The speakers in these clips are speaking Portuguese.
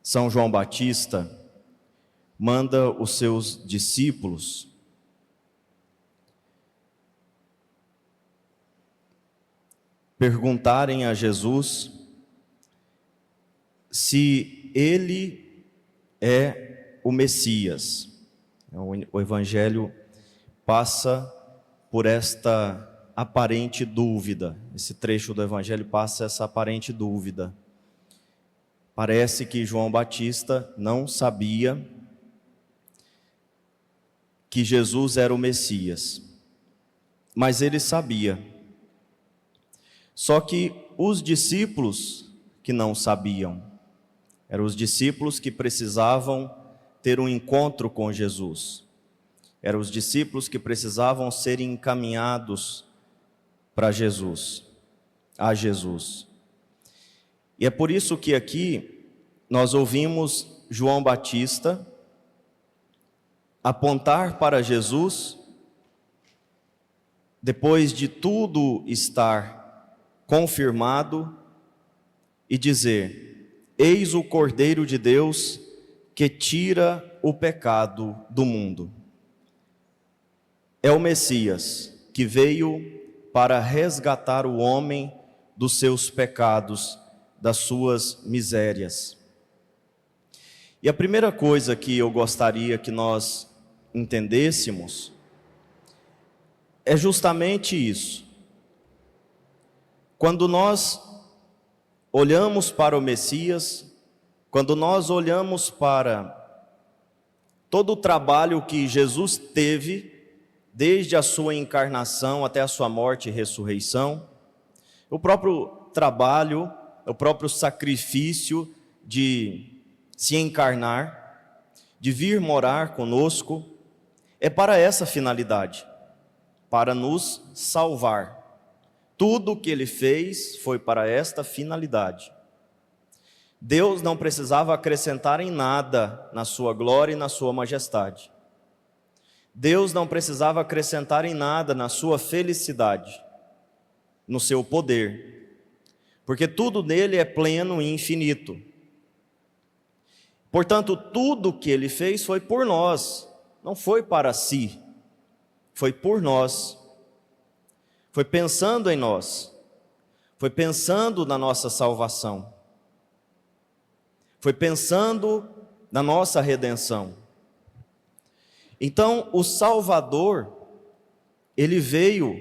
São João Batista manda os seus discípulos perguntarem a Jesus se ele é o Messias. O Evangelho passa por esta aparente dúvida. Esse trecho do Evangelho passa essa aparente dúvida. Parece que João Batista não sabia que Jesus era o Messias, mas ele sabia. Só que os discípulos que não sabiam, eram os discípulos que precisavam ter um encontro com Jesus. Eram os discípulos que precisavam ser encaminhados para Jesus, a Jesus. E é por isso que aqui nós ouvimos João Batista apontar para Jesus, depois de tudo estar confirmado, e dizer: eis o Cordeiro de Deus que tira o pecado do mundo. É o Messias que veio para resgatar o homem dos seus pecados, das suas misérias. E a primeira coisa que eu gostaria que nós entendêssemos é justamente isso. Quando nós olhamos para o Messias, quando nós olhamos para todo o trabalho que Jesus teve, desde a sua encarnação até a sua morte e ressurreição, o próprio trabalho, o próprio sacrifício de se encarnar, de vir morar conosco, é para essa finalidade, para nos salvar. Tudo o que ele fez foi para esta finalidade. Deus não precisava acrescentar em nada na sua glória e na sua majestade. Deus não precisava acrescentar em nada na sua felicidade, no seu poder, porque tudo nele é pleno e infinito. Portanto, tudo que ele fez foi por nós, não foi para si, foi por nós. Foi pensando em nós, foi pensando na nossa salvação, foi pensando na nossa redenção. Então, o Salvador, ele veio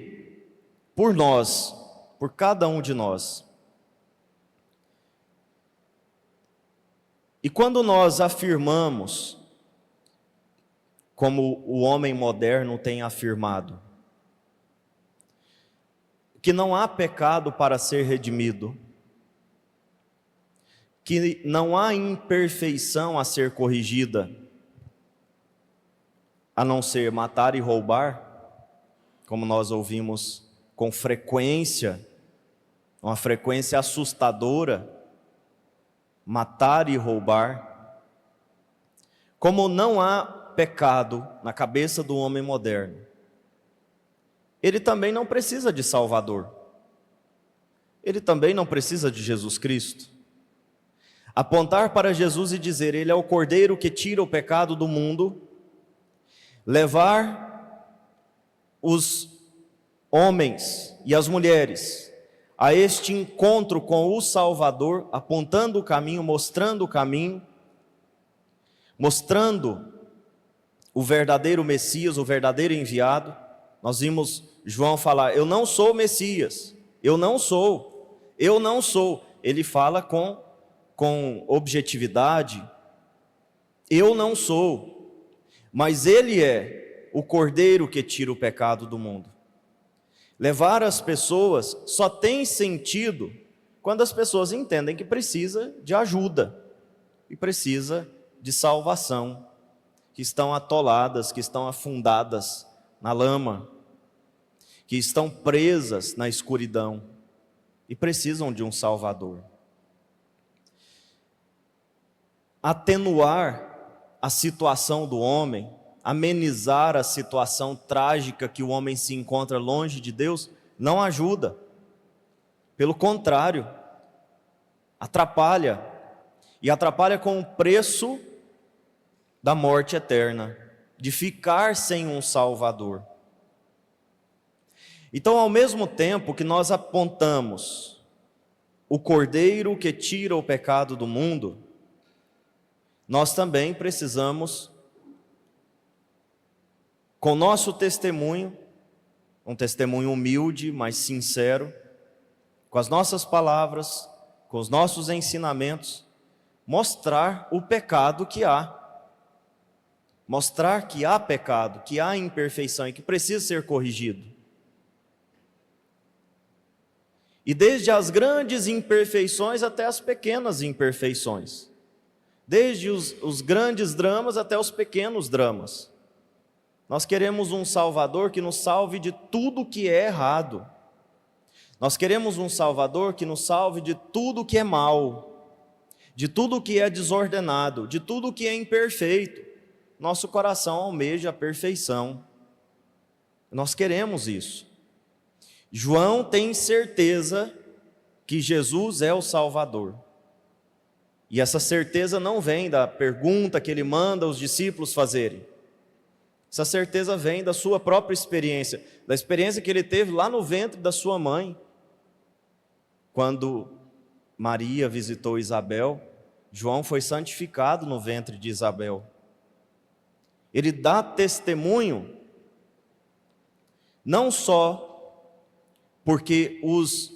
por nós, por cada um de nós. E quando nós afirmamos, como o homem moderno tem afirmado, que não há pecado para ser redimido, que não há imperfeição a ser corrigida, a não ser matar e roubar, como nós ouvimos com frequência, uma frequência assustadora, matar e roubar. Como não há pecado na cabeça do homem moderno, ele também não precisa de Salvador. Ele também não precisa de Jesus Cristo. Apontar para Jesus e dizer: ele é o Cordeiro que tira o pecado do mundo, levar os homens e as mulheres a este encontro com o Salvador, apontando o caminho, mostrando o verdadeiro Messias, o verdadeiro enviado. Nós vimos João falar: eu não sou o Messias, eu não sou. Ele fala com objetividade: eu não sou, mas ele é o Cordeiro que tira o pecado do mundo. Levar as pessoas só tem sentido quando as pessoas entendem que precisa de ajuda e precisa de salvação, que estão atoladas, que estão afundadas na lama, que estão presas na escuridão e precisam de um Salvador. Atenuar a situação do homem, amenizar a situação trágica que o homem se encontra longe de Deus, não ajuda. Pelo contrário, atrapalha. e atrapalha com o preço da morte eterna, de ficar sem um Salvador. Então, ao mesmo tempo que nós apontamos o Cordeiro que tira o pecado do mundo, nós também precisamos, com nosso testemunho, um testemunho humilde, mas sincero, com as nossas palavras, com os nossos ensinamentos, mostrar o pecado que há. Mostrar que há pecado, que há imperfeição e que precisa ser corrigido. E desde as grandes imperfeições até as pequenas imperfeições. Desde os grandes dramas até os pequenos dramas. Nós queremos um Salvador que nos salve de tudo que é errado. Nós queremos um Salvador que nos salve de tudo que é mal, de tudo que é desordenado, de tudo que é imperfeito. Nosso coração almeja a perfeição. Nós queremos isso. João tem certeza que Jesus é o Salvador. E essa certeza não vem da pergunta que ele manda os discípulos fazerem. Essa certeza vem da sua própria experiência, da experiência que ele teve lá no ventre da sua mãe. Quando Maria visitou Isabel, João foi santificado no ventre de Isabel. Ele dá testemunho, não só porque os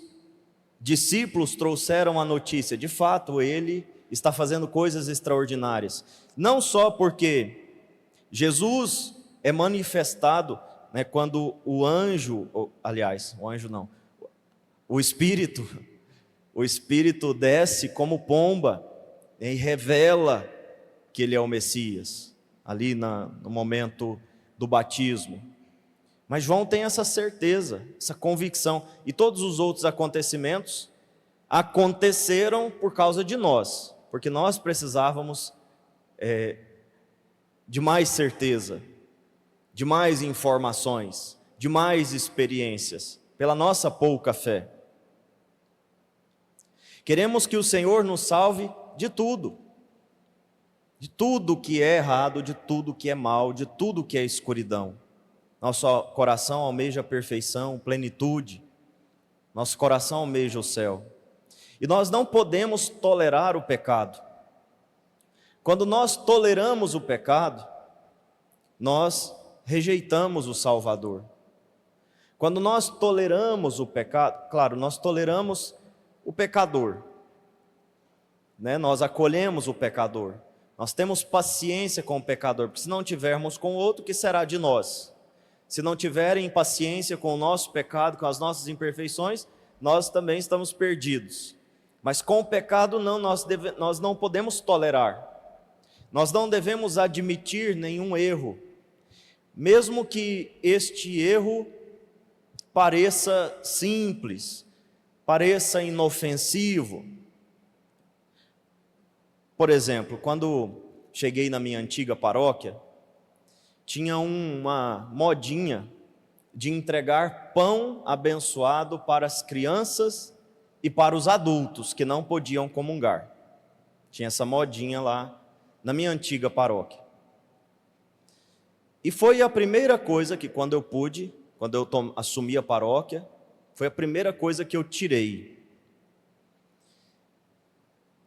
discípulos trouxeram a notícia, de fato ele está fazendo coisas extraordinárias, não só porque Jesus é manifestado, né, quando o anjo, aliás, o anjo não, o Espírito desce como pomba, né, e revela que ele é o Messias, ali no momento do batismo. Mas João tem essa certeza, essa convicção, e todos os outros acontecimentos aconteceram por causa de nós, porque nós precisávamos de mais certeza, de mais informações, de mais experiências, pela nossa pouca fé. Queremos que o Senhor nos salve de tudo que é errado, de tudo que é mal, de tudo que é escuridão. Nosso coração almeja a perfeição, plenitude, nosso coração almeja o céu. E nós não podemos tolerar o pecado. Quando nós toleramos o pecado, nós rejeitamos o Salvador. Quando nós toleramos o pecado, claro, nós toleramos o pecador, né? Nós acolhemos o pecador. Nós temos paciência com o pecador, porque se não tivermos com o outro, o que será de nós? Se não tiverem paciência com o nosso pecado, com as nossas imperfeições, nós também estamos perdidos. Mas com o pecado não, nós não podemos tolerar. Nós não devemos admitir nenhum erro, mesmo que este erro pareça simples, pareça inofensivo. Por exemplo, quando cheguei na minha antiga paróquia, tinha uma modinha de entregar pão abençoado para as crianças e para os adultos que não podiam comungar. Tinha essa modinha lá na minha antiga paróquia. E foi a primeira coisa que quando eu assumi a paróquia, foi a primeira coisa que eu tirei.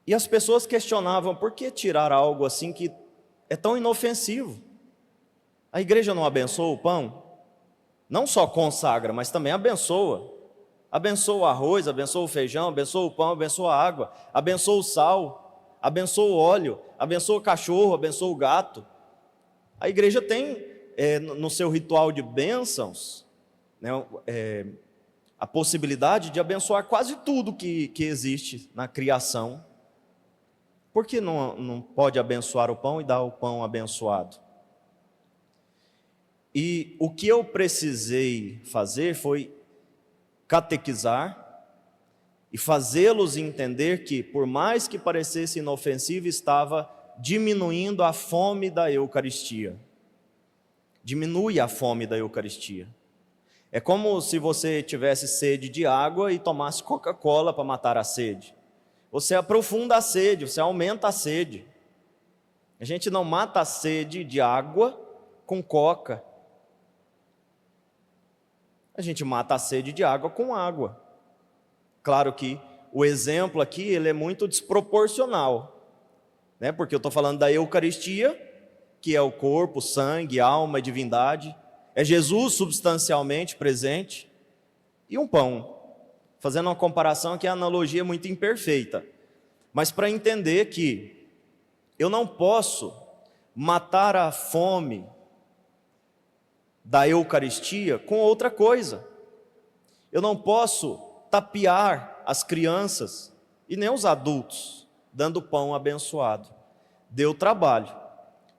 E as pessoas questionavam, por que tirar algo assim que é tão inofensivo? A igreja não abençoa o pão? Não só consagra, mas também abençoa. Abençoa o arroz, abençoa o feijão, abençoa o pão, abençoa a água, abençoa o sal, abençoa o óleo, abençoa o cachorro, abençoa o gato. A igreja tem no seu ritual de bênçãos, né, a possibilidade de abençoar quase tudo que existe na criação. Por que não pode abençoar o pão e dar o pão abençoado? E o que eu precisei fazer foi catequizar e fazê-los entender que, por mais que parecesse inofensivo, estava diminuindo a fome da Eucaristia. Diminui a fome da Eucaristia. É como se você tivesse sede de água e tomasse Coca-Cola para matar a sede. Você aprofunda a sede, você aumenta a sede. A gente não mata a sede de água com coca. A gente mata a sede de água com água. Claro que o exemplo aqui ele é muito desproporcional, né? Porque eu estou falando da Eucaristia, que é o corpo, sangue, alma e divindade. É Jesus substancialmente presente. E um pão. Fazendo uma comparação aqui, a analogia é muito imperfeita. Mas para entender que eu não posso matar a fome da Eucaristia com outra coisa. Eu não posso tapear as crianças e nem os adultos, dando pão abençoado. Deu trabalho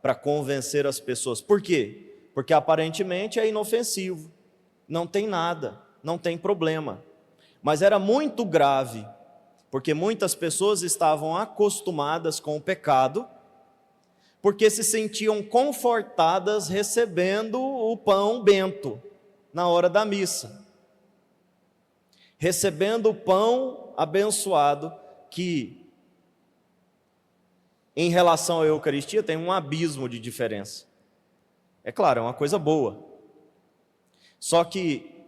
para convencer as pessoas. Por quê? Porque aparentemente é inofensivo, não tem nada, não tem problema. Mas era muito grave, porque muitas pessoas estavam acostumadas com o pecado, porque se sentiam confortadas recebendo o pão bento na hora da missa. Recebendo o pão abençoado, que em relação à Eucaristia tem um abismo de diferença. É claro, é uma coisa boa. Só que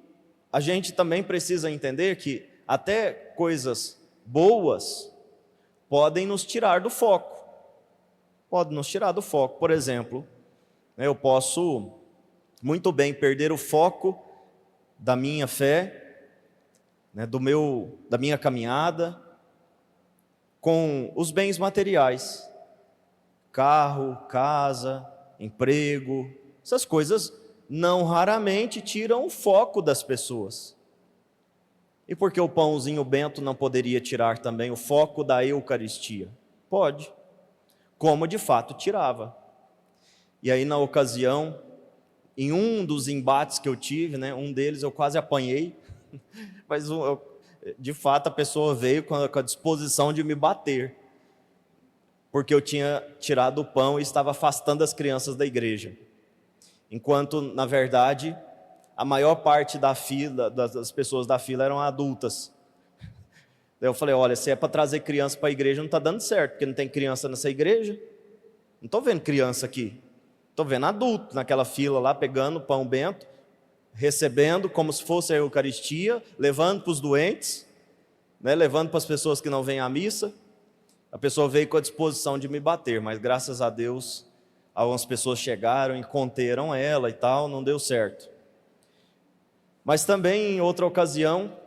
a gente também precisa entender que até coisas boas podem nos tirar do foco. Podem nos tirar do foco. Por exemplo, eu posso muito bem perder o foco da minha fé, da minha caminhada, com os bens materiais. Carro, casa, emprego, essas coisas não raramente tiram o foco das pessoas. E por que o pãozinho bento não poderia tirar também o foco da Eucaristia? Pode, como de fato tirava. E aí na ocasião, em um dos embates que eu tive, um deles eu quase apanhei, mas de fato a pessoa veio com a disposição de me bater, porque eu tinha tirado o pão e estava afastando as crianças da igreja. Enquanto, na verdade, a maior parte da fila, das pessoas da fila eram adultas. Daí eu falei, olha, se é para trazer criança para a igreja, não está dando certo, porque não tem criança nessa igreja. Não estou vendo criança aqui. Estou vendo adulto naquela fila lá, pegando o pão bento, recebendo como se fosse a Eucaristia, levando para os doentes, levando para as pessoas que não vêm à missa. A pessoa veio com a disposição de me bater, mas graças a Deus, algumas pessoas chegaram e conteram ela e tal, não deu certo. Mas também em outra ocasião,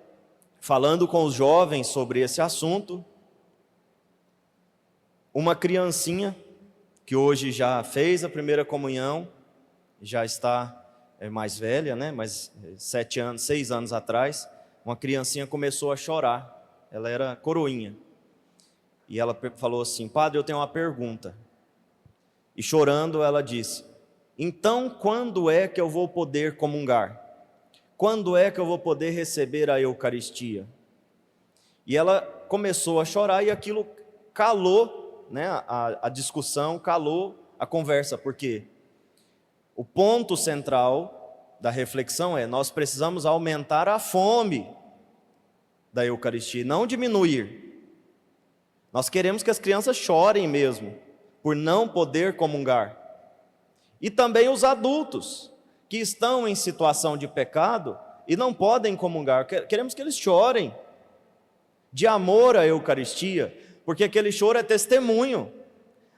falando com os jovens sobre esse assunto, uma criancinha, que hoje já fez a primeira comunhão, já está mais velha, mas 6 anos atrás, uma criancinha começou a chorar, ela era coroinha, e ela falou assim, padre, eu tenho uma pergunta, e chorando ela disse, então quando é que eu vou poder comungar? Quando é que eu vou poder receber a Eucaristia? E ela começou a chorar e aquilo calou, a discussão, calou a conversa, porque o ponto central da reflexão é, nós precisamos aumentar a fome da Eucaristia, não diminuir. Nós queremos que as crianças chorem mesmo, por não poder comungar. E também os adultos, que estão em situação de pecado e não podem comungar. Queremos que eles chorem de amor à Eucaristia, porque aquele choro é testemunho,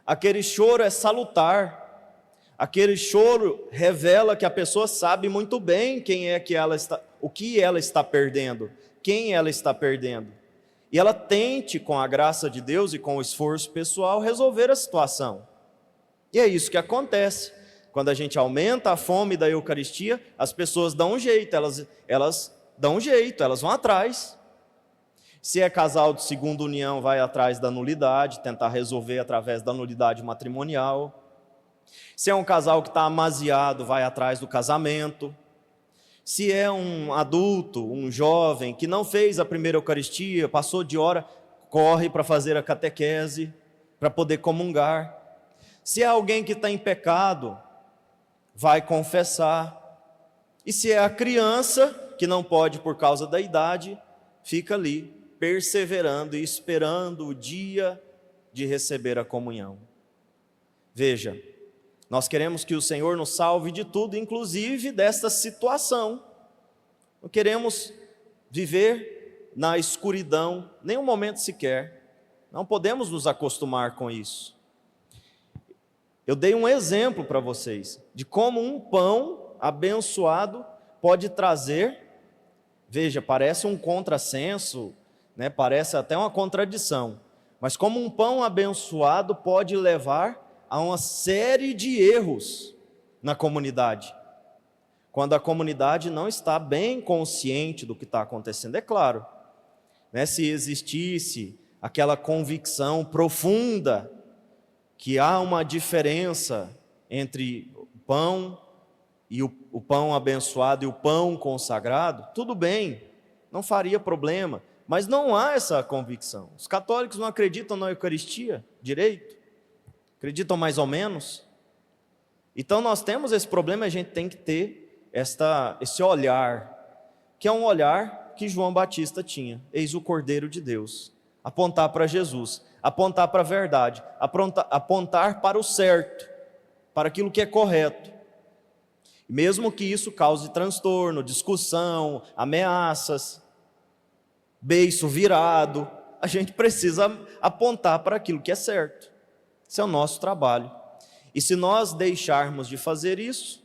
aquele choro é salutar, aquele choro revela que a pessoa sabe muito bem o que ela está perdendo, quem ela está perdendo. E ela tente, com a graça de Deus e com o esforço pessoal, resolver a situação. E é isso que acontece. Quando a gente aumenta a fome da Eucaristia, as pessoas dão um jeito, elas dão um jeito, elas vão atrás. Se é casal de segunda união, vai atrás da nulidade, tentar resolver através da nulidade matrimonial. Se é um casal que está amasiado, vai atrás do casamento. Se é um adulto, um jovem, que não fez a primeira Eucaristia, passou de hora, corre para fazer a catequese, para poder comungar. Se é alguém que está em pecado, vai confessar. E se é a criança, que não pode por causa da idade, fica ali, perseverando e esperando o dia de receber a comunhão. Veja, nós queremos que o Senhor nos salve de tudo, inclusive desta situação. Não queremos viver na escuridão, nem um momento sequer. Não podemos nos acostumar com isso. Eu dei um exemplo para vocês de como um pão abençoado pode trazer, veja, parece um contrassenso, né? Parece até uma contradição, mas como um pão abençoado pode levar a uma série de erros na comunidade, quando a comunidade não está bem consciente do que está acontecendo. É claro, né? Se existisse aquela convicção profunda que há uma diferença entre o pão e o pão abençoado e o pão consagrado, tudo bem, não faria problema, mas não há essa convicção. Os católicos não acreditam na Eucaristia direito, acreditam mais ou menos. Então nós temos esse problema, a gente tem que ter esse olhar, que é um olhar que João Batista tinha. Eis o Cordeiro de Deus. Apontar para Jesus, apontar para a verdade, apontar para o certo, para aquilo que é correto. Mesmo que isso cause transtorno, discussão, ameaças, beiço virado, a gente precisa apontar para aquilo que é certo. Esse é o nosso trabalho. E se nós deixarmos de fazer isso,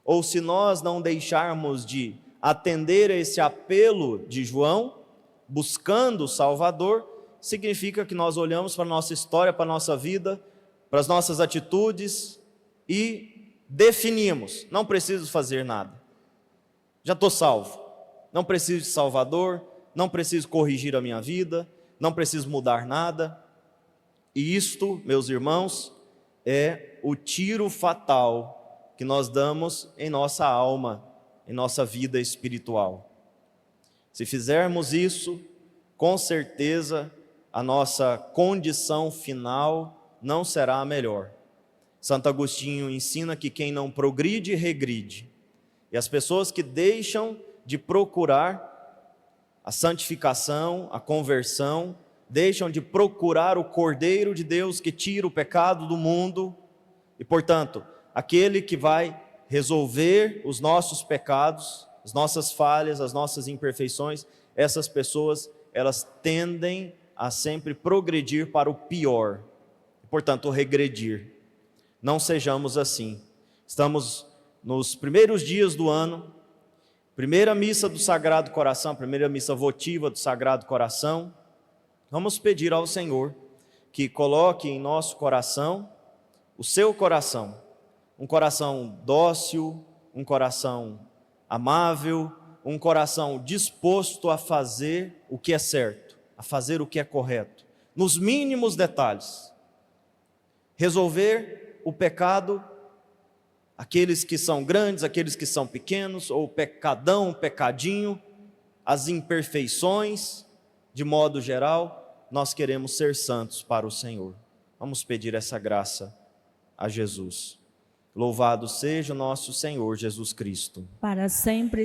ou se nós não deixarmos de atender a esse apelo de João, buscando o Salvador, significa que nós olhamos para a nossa história, para a nossa vida, para as nossas atitudes e definimos: não preciso fazer nada, já estou salvo, não preciso de Salvador, não preciso corrigir a minha vida, não preciso mudar nada. E isto, meus irmãos, é o tiro fatal que nós damos em nossa alma, em nossa vida espiritual. Se fizermos isso, com certeza a nossa condição final não será a melhor. Santo Agostinho ensina que quem não progride, regride. E as pessoas que deixam de procurar a santificação, a conversão, deixam de procurar o Cordeiro de Deus que tira o pecado do mundo, e portanto, aquele que vai resolver os nossos pecados, as nossas falhas, as nossas imperfeições, essas pessoas, elas tendem a sempre progredir para o pior, portanto regredir. Não sejamos assim. Estamos nos primeiros dias do ano, primeira missa do Sagrado Coração, primeira missa votiva do Sagrado Coração. Vamos pedir ao Senhor que coloque em nosso coração o seu coração, um coração dócil, um coração amável, um coração disposto a fazer o que é certo, a fazer o que é correto, nos mínimos detalhes. Resolver o pecado, aqueles que são grandes, aqueles que são pequenos, ou pecadão, pecadinho, as imperfeições, de modo geral, nós queremos ser santos para o Senhor. Vamos pedir essa graça a Jesus. Louvado seja o nosso Senhor Jesus Cristo. Para sempre